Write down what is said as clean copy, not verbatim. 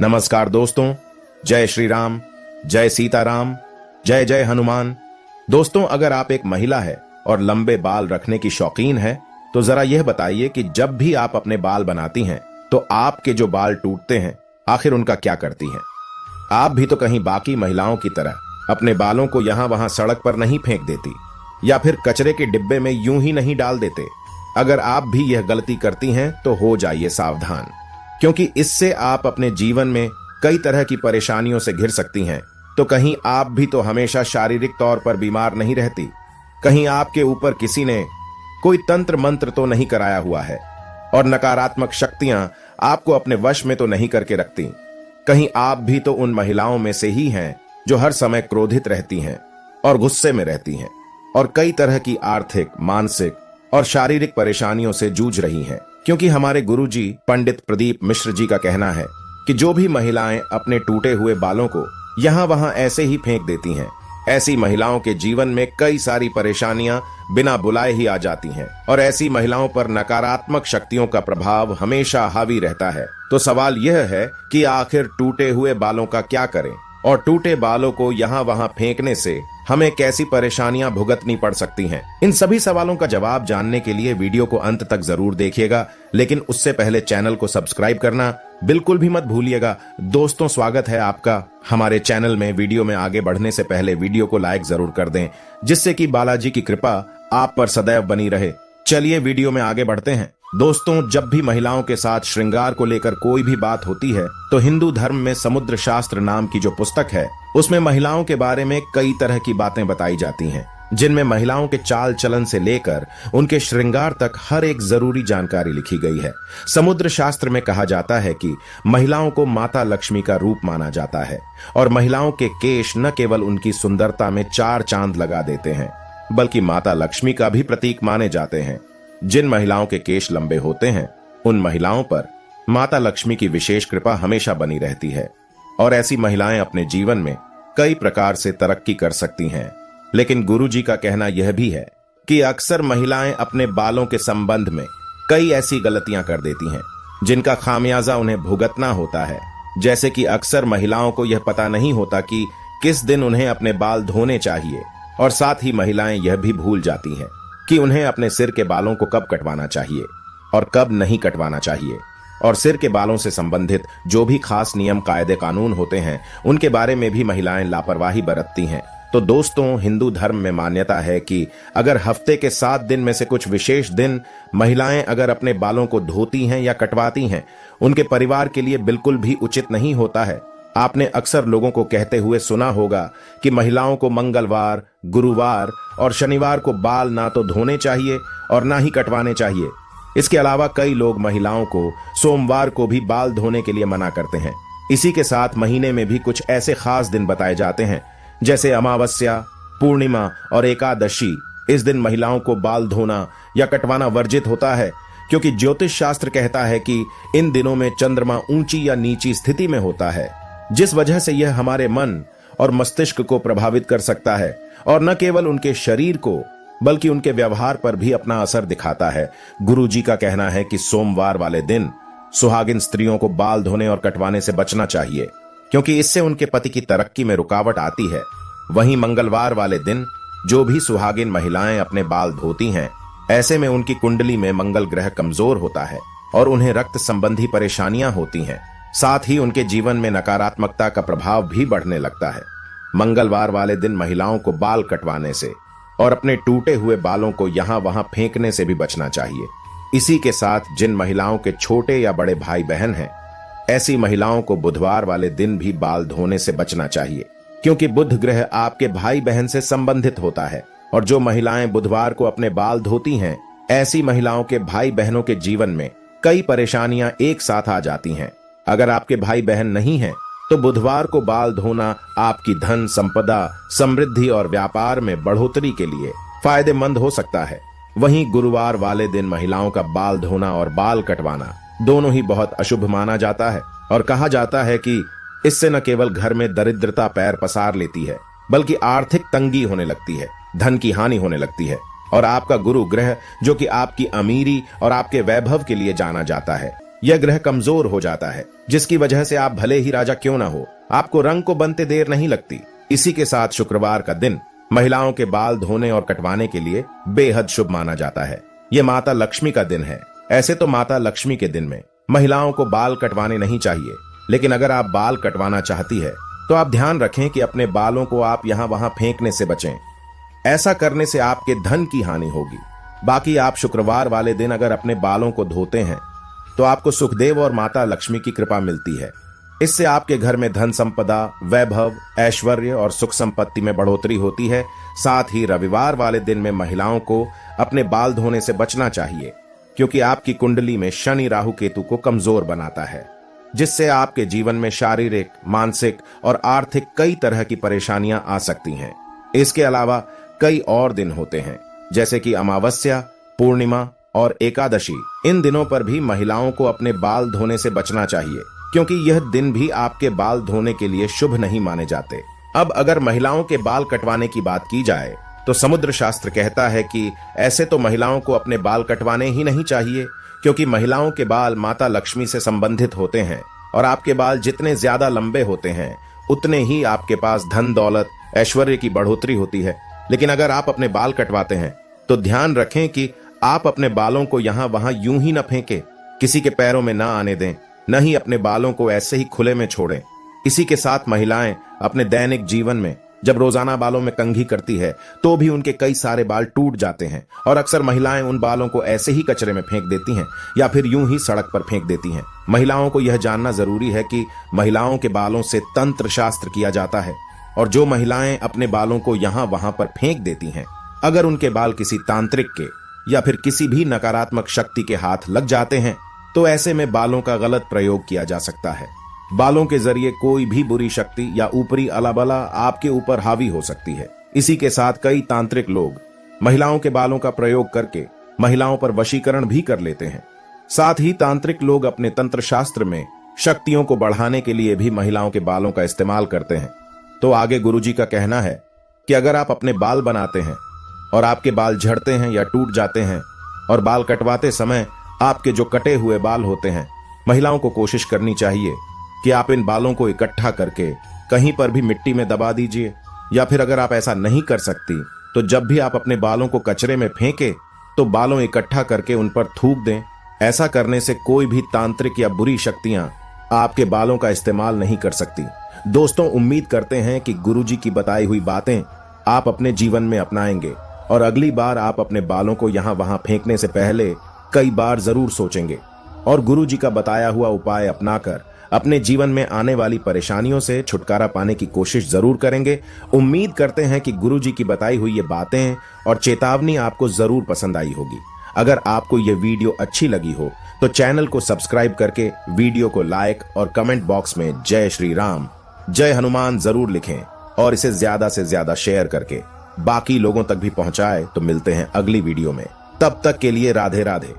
नमस्कार दोस्तों, जय श्री राम, जय सीताराम, जय जय हनुमान। दोस्तों, अगर आप एक महिला है और लंबे बाल रखने की शौकीन है तो जरा यह बताइए कि जब भी आप अपने बाल बनाती हैं तो आपके जो बाल टूटते हैं आखिर उनका क्या करती हैं? आप भी तो कहीं बाकी महिलाओं की तरह अपने बालों को यहां वहां सड़क पर नहीं फेंक देती या फिर कचरे के डिब्बे में यूं ही नहीं डाल देते। अगर आप भी यह गलती करती हैं तो हो जाइए सावधान, क्योंकि इससे आप अपने जीवन में कई तरह की परेशानियों से घिर सकती हैं। तो कहीं आप भी तो हमेशा शारीरिक तौर पर बीमार नहीं रहती, कहीं आपके ऊपर किसी ने कोई तंत्र मंत्र तो नहीं कराया हुआ है और नकारात्मक शक्तियां आपको अपने वश में तो नहीं करके रखती। कहीं आप भी तो उन महिलाओं में से ही हैं जो हर समय क्रोधित रहती हैं और गुस्से में रहती हैं और कई तरह की आर्थिक, मानसिक और शारीरिक परेशानियों से जूझ रही हैं। क्योंकि हमारे गुरुजी पंडित प्रदीप मिश्र जी का कहना है कि जो भी महिलाएं अपने टूटे हुए बालों को यहां वहां ऐसे ही फेंक देती हैं, ऐसी महिलाओं के जीवन में कई सारी परेशानियां बिना बुलाए ही आ जाती हैं और ऐसी महिलाओं पर नकारात्मक शक्तियों का प्रभाव हमेशा हावी रहता है। तो सवाल यह है कि आखिर टूटे हुए बालों का क्या करें और टूटे बालों को यहां वहां फेंकने से हमें कैसी परेशानियां भुगतनी पड़ सकती हैं? इन सभी सवालों का जवाब जानने के लिए वीडियो को अंत तक जरूर देखिएगा, लेकिन उससे पहले चैनल को सब्सक्राइब करना बिल्कुल भी मत भूलिएगा। दोस्तों, स्वागत है आपका हमारे चैनल में। वीडियो में आगे बढ़ने से पहले वीडियो को लाइक जरूर कर दें, जिससे कि बालाजी की कृपा आप पर सदैव बनी रहे। चलिए वीडियो में आगे बढ़ते हैं। दोस्तों, जब भी महिलाओं के साथ श्रृंगार को लेकर कोई भी बात होती है तो हिंदू धर्म में समुद्र शास्त्र नाम की जो पुस्तक है उसमें महिलाओं के बारे में कई तरह की बातें बताई जाती हैं, जिनमें महिलाओं के चाल चलन से लेकर उनके श्रृंगार तक हर एक जरूरी जानकारी लिखी गई है। समुद्र शास्त्र में कहा जाता है कि महिलाओं को माता लक्ष्मी का रूप माना जाता है और महिलाओं के केश न केवल उनकी सुंदरता में चार चांद लगा देते हैं बल्कि माता लक्ष्मी का भी प्रतीक माने जाते हैं। जिन महिलाओं के केश लंबे होते हैं उन महिलाओं पर माता लक्ष्मी की विशेष कृपा हमेशा बनी रहती है और ऐसी महिलाएं अपने जीवन में कई प्रकार से तरक्की कर सकती हैं। लेकिन गुरुजी का कहना यह भी है कि अक्सर महिलाएं अपने बालों के संबंध में कई ऐसी गलतियां कर देती हैं जिनका खामियाजा उन्हें भुगतना होता है। जैसे कि अक्सर महिलाओं को यह पता नहीं होता कि किस दिन उन्हें अपने बाल धोने चाहिए और साथ ही महिलाएं यह भी भूल जाती हैं कि उन्हें अपने सिर के बालों को कब कटवाना चाहिए और कब नहीं कटवाना चाहिए, और सिर के बालों से संबंधित जो भी खास नियम, कायदे, कानून होते हैं उनके बारे में भी महिलाएं लापरवाही बरतती हैं। तो दोस्तों, हिंदू धर्म में मान्यता है कि अगर हफ्ते के 7 दिन में से कुछ विशेष दिन महिलाएं अगर अपने बालों को धोती हैं या कटवाती हैं, उनके परिवार के लिए बिल्कुल भी उचित नहीं होता है। आपने अक्सर लोगों को कहते हुए सुना होगा कि महिलाओं को मंगलवार, गुरुवार और शनिवार को बाल ना तो धोने चाहिए और ना ही कटवाने चाहिए। इसके अलावा कई लोग महिलाओं को सोमवार को भी बाल धोने के लिए मना करते हैं। इसी के साथ महीने में भी कुछ ऐसे खास दिन बताए जाते हैं जैसे अमावस्या, पूर्णिमा और एकादशी। इस दिन महिलाओं को बाल धोना या कटवाना वर्जित होता है, क्योंकि ज्योतिष शास्त्र कहता है कि इन दिनों में चंद्रमा ऊंची या नीची स्थिति में होता है, जिस वजह से यह हमारे मन और मस्तिष्क को प्रभावित कर सकता है और न केवल उनके शरीर को बल्कि उनके व्यवहार पर भी अपना असर दिखाता है। गुरुजी का कहना है कि सोमवार वाले दिन सुहागिन स्त्रियों को बाल धोने और कटवाने से बचना चाहिए, क्योंकि इससे उनके पति की तरक्की में रुकावट आती है। वहीं मंगलवार वाले दिन जो भी सुहागिन महिलाएं अपने बाल धोती हैं, ऐसे में उनकी कुंडली में मंगल ग्रह कमजोर होता है और उन्हें रक्त संबंधी परेशानियां होती हैं। साथ ही उनके जीवन में नकारात्मकता का प्रभाव भी बढ़ने लगता है। मंगलवार वाले दिन महिलाओं को बाल कटवाने से और अपने टूटे हुए बालों को यहां वहां फेंकने से भी बचना चाहिए। इसी के साथ जिन महिलाओं के छोटे या बड़े भाई बहन हैं, ऐसी महिलाओं को बुधवार वाले दिन भी बाल धोने से बचना चाहिए, क्योंकि बुध ग्रह आपके भाई बहन से संबंधित होता है और जो महिलाएं बुधवार को अपने बाल धोती हैं, ऐसी महिलाओं के भाई बहनों के जीवन में कई परेशानियां एक साथ आ जाती हैं। अगर आपके भाई बहन नहीं हैं तो बुधवार को बाल धोना आपकी धन, संपदा, समृद्धि और व्यापार में बढ़ोतरी के लिए फायदेमंद हो सकता है। वहीं गुरुवार वाले दिन महिलाओं का बाल धोना और बाल कटवाना दोनों ही बहुत अशुभ माना जाता है और कहा जाता है कि इससे न केवल घर में दरिद्रता पैर पसार लेती है बल्कि आर्थिक तंगी होने लगती है, धन की हानि होने लगती है और आपका गुरु ग्रह, जो कि आपकी अमीरी और आपके वैभव के लिए जाना जाता है, यह ग्रह कमजोर हो जाता है, जिसकी वजह से आप भले ही राजा क्यों ना हो, आपको रंग को बनते देर नहीं लगती। इसी के साथ शुक्रवार का दिन महिलाओं के बाल धोने और कटवाने के लिए बेहद शुभ माना जाता है। ये माता लक्ष्मी का दिन है। ऐसे तो माता लक्ष्मी के दिन में महिलाओं को बाल कटवाने नहीं चाहिए, लेकिन अगर आप बाल कटवाना चाहती है तो आप ध्यान रखें कि अपने बालों को आप यहां वहां फेंकने से बचें। ऐसा करने से आपके धन की हानि होगी। बाकी आप शुक्रवार वाले दिन अगर अपने बालों को धोते हैं तो आपको सुखदेव और माता लक्ष्मी की कृपा मिलती है। इससे आपके घर में धन संपदा, वैभव, ऐश्वर्य और सुख संपत्ति में बढ़ोतरी होती है। साथ ही रविवार वाले दिन में महिलाओं को अपने बाल धोने से बचना चाहिए, क्योंकि आपकी कुंडली में शनि राहु केतु को कमजोर बनाता है, जिससे आपके जीवन में शारीरिक, मानसिक और आर्थिक कई तरह की परेशानियां आ सकती हैं। इसके अलावा कई और दिन होते हैं, जैसे कि अमावस्या, पूर्णिमा और एकादशी। इन दिनों पर भी महिलाओं को अपने बाल धोने से बचना चाहिए, क्योंकि यह दिन भी आपके बाल धोने के लिए शुभ नहीं माने जाते। अब अगर महिलाओं के बाल कटवाने की बात की जाए तो समुद्र शास्त्र कहता है कि ऐसे तो महिलाओं को अपने बाल कटवाने ही नहीं चाहिए, क्योंकि महिलाओं के बाल माता लक्ष्मी से संबंधित होते हैं और आपके बाल जितने ज्यादा लंबे होते हैं उतने ही आपके पास धन दौलत, ऐश्वर्य की बढ़ोतरी होती है। लेकिन अगर आप अपने बाल कटवाते हैं तो ध्यान रखें कि आप अपने बालों को यहां वहां यूं ही न फेंकें, किसी के पैरों में ना आने दें, न ही अपने बालों को ऐसे ही खुले में छोड़ें। इसी के साथ महिलाएं अपने दैनिक जीवन में जब रोजाना बालों में कंघी करती है तो भी उनके कई सारे बाल टूट जाते हैं और अक्सर महिलाएं उन बालों को ऐसे ही कचरे में फेंक देती हैं या फिर यूं ही सड़क पर फेंक देती हैं। महिलाओं को यह जानना जरूरी है कि महिलाओं के बालों से तंत्र शास्त्र किया जाता है, और जो महिलाएं अपने बालों को यहां वहां पर फेंक देती हैं, अगर उनके बाल किसी तांत्रिक के या फिर किसी भी नकारात्मक शक्ति के हाथ लग जाते हैं तो ऐसे में बालों का गलत प्रयोग किया जा सकता है। बालों के जरिए कोई भी बुरी शक्ति या ऊपरी अलाबला आपके ऊपर हावी हो सकती है। इसी के साथ कई तांत्रिक लोग महिलाओं के बालों का प्रयोग करके महिलाओं पर वशीकरण भी कर लेते हैं। साथ ही तांत्रिक लोग अपने तंत्र शास्त्र में शक्तियों को बढ़ाने के लिए भी महिलाओं के बालों का इस्तेमाल करते हैं। तो आगे गुरुजी का कहना है कि अगर आप अपने बाल बनाते हैं और आपके बाल झड़ते हैं या टूट जाते हैं और बाल कटवाते समय आपके जो कटे हुए बाल होते हैं, महिलाओं को कोशिश करनी चाहिए कि आप इन बालों को इकट्ठा करके कहीं पर भी मिट्टी में दबा दीजिए, या फिर अगर आप ऐसा नहीं कर सकती तो जब भी आप अपने बालों को कचरे में फेंके तो बालों इकट्ठा करके उन पर थूक दें। ऐसा करने से कोई भी तांत्रिक या बुरी शक्तियां आपके बालों का इस्तेमाल नहीं कर सकती। दोस्तों, उम्मीद करते हैं कि गुरुजी की बताई हुई बातें आप अपने जीवन में अपनाएंगे और अगली बार आप अपने बालों को यहां वहां फेंकने से पहले कई बार जरूर सोचेंगे और गुरुजी का बताया हुआ उपाय अपनाकर अपने जीवन में आने वाली परेशानियों से छुटकारा पाने की कोशिश जरूर करेंगे। उम्मीद करते हैं कि गुरुजी की बताई हुई ये बातें और चेतावनी आपको जरूर पसंद आई होगी। अगर आपको ये वीडियो अच्छी लगी हो तो चैनल को सब्सक्राइब करके वीडियो को लाइक और कमेंट बॉक्स में जय श्री राम, जय हनुमान जरूर लिखें और इसे ज्यादा से ज्यादा शेयर करके बाकी लोगों तक भी पहुंचाए। तो मिलते हैं अगली वीडियो में, तब तक के लिए राधे राधे।